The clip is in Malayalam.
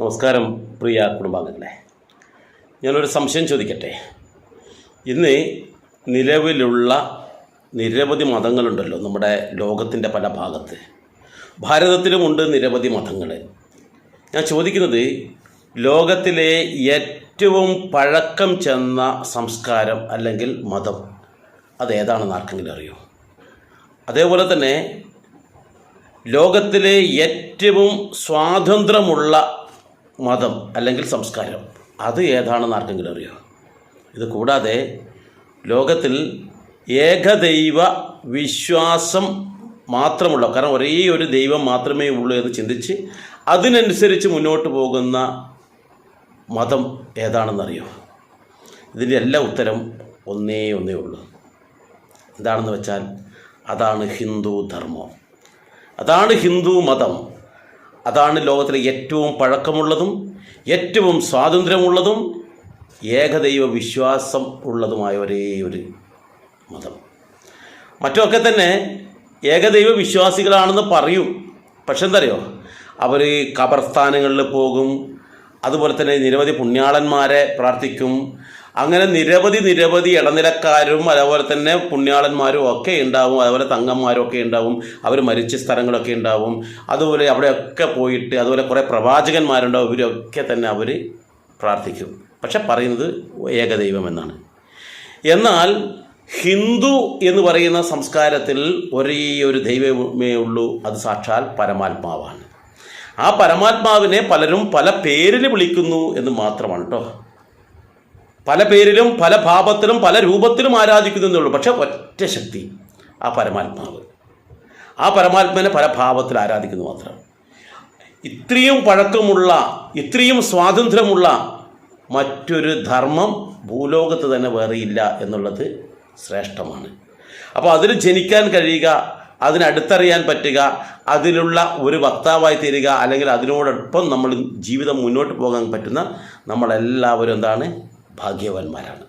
നമസ്കാരം പ്രിയ കുടുംബാംഗങ്ങളെ, ഞാനൊരു സംശയം ചോദിക്കട്ടെ. ഇന്ന് നിലവിലുള്ള നിരവധി മതങ്ങളുണ്ടല്ലോ നമ്മുടെ ലോകത്തിൻ്റെ പല ഭാഗത്ത്. ഭാരതത്തിലുമുണ്ട് നിരവധി മതങ്ങൾ. ഞാൻ ചോദിക്കുന്നത്, ലോകത്തിലെ ഏറ്റവും പഴക്കം ചെന്ന സംസ്കാരം അല്ലെങ്കിൽ മതം അതേതാണെന്ന് ആർക്കെങ്കിലും അറിയോ? അതേപോലെ തന്നെ ലോകത്തിലെ ഏറ്റവും സ്വാതന്ത്ര്യമുള്ള മതം അല്ലെങ്കിൽ സംസ്കാരം അത് ഏതാണെന്ന് ആർക്കെങ്കിലും അറിയോ? ഇത് കൂടാതെ ലോകത്തിൽ ഏകദൈവ വിശ്വാസം മാത്രമുള്ള, കാരണം ഒരേ ഒരു ദൈവം മാത്രമേ ഉള്ളൂ എന്ന് ചിന്തിച്ച് അതിനനുസരിച്ച് മുന്നോട്ട് പോകുന്ന മതം ഏതാണെന്നറിയോ? ഇതിൻ്റെ എല്ലാ ഉത്തരം ഒന്നേ ഉള്ളൂ. എന്താണെന്ന് വെച്ചാൽ അതാണ് ഹിന്ദു ധർമ്മം, അതാണ് ഹിന്ദു മതം. അതാണ് ലോകത്തിലെ ഏറ്റവും പഴക്കമുള്ളതും ഏറ്റവും സ്വാതന്ത്ര്യമുള്ളതും ഏകദൈവ വിശ്വാസം ഉള്ളതുമായ ഒരേ ഒരു മതം. മറ്റൊക്കെ തന്നെ ഏകദൈവ വിശ്വാസികളാണെന്ന് പറയും. പക്ഷെ എന്തറിയോ, അവർ ഖബർസ്ഥാനങ്ങളിൽ പോകും, അതുപോലെ തന്നെ നിരവധി പുണ്യാളന്മാരെ പ്രാർത്ഥിക്കും. അങ്ങനെ നിരവധി ഇടനിലക്കാരും അതുപോലെ തന്നെ പുണ്യാളന്മാരും ഒക്കെ ഉണ്ടാവും, അതുപോലെ തങ്ങന്മാരും ഒക്കെ ഉണ്ടാവും, അവർ മരിച്ച സ്ഥലങ്ങളൊക്കെ ഉണ്ടാവും. അതുപോലെ അവിടെയൊക്കെ പോയിട്ട് അതുപോലെ കുറേ പ്രവാചകന്മാരുണ്ടാവും, ഇവരൊക്കെ തന്നെ അവർ പ്രാർത്ഥിക്കും. പക്ഷെ പറയുന്നത് ഏകദൈവം എന്നാണ്. എന്നാൽ ഹിന്ദു എന്ന് പറയുന്ന സംസ്കാരത്തിൽ ഒരേ ഒരു ദൈവമേ ഉള്ളൂ, അത് സാക്ഷാൽ പരമാത്മാവാണ്. ആ പരമാത്മാവിനെ പലരും പല പേരിൽ വിളിക്കുന്നു എന്ന് മാത്രമാണ് കേട്ടോ. പല പേരിലും പല ഭാവത്തിലും പല രൂപത്തിലും ആരാധിക്കുന്നതേ ഉള്ളൂ. പക്ഷെ ഒറ്റ ശക്തി, ആ പരമാത്മാവ്. ആ പരമാത്മാവിനെ പല ഭാവത്തിൽ ആരാധിക്കുന്നു മാത്രം. ഇത്രയും പഴക്കമുള്ള, ഇത്രയും സ്വാതന്ത്ര്യമുള്ള മറ്റൊരു ധർമ്മം ഭൂലോകത്ത് തന്നെ വേറെയില്ല എന്നുള്ളത് ശ്രേഷ്ഠമാണ്. അപ്പോൾ അതിൽ ജനിക്കാൻ കഴിയുക, അതിനടുത്തറിയാൻ പറ്റുക, അതിലുള്ള ഒരു വക്താവായി തീരുക, അല്ലെങ്കിൽ അതിനോടൊപ്പം നമ്മൾ ജീവിതം മുന്നോട്ട് പോകാൻ പറ്റുന്ന നമ്മളെല്ലാവരും എന്താണ്, ഭാഗ്യവാന്മാരാണ്.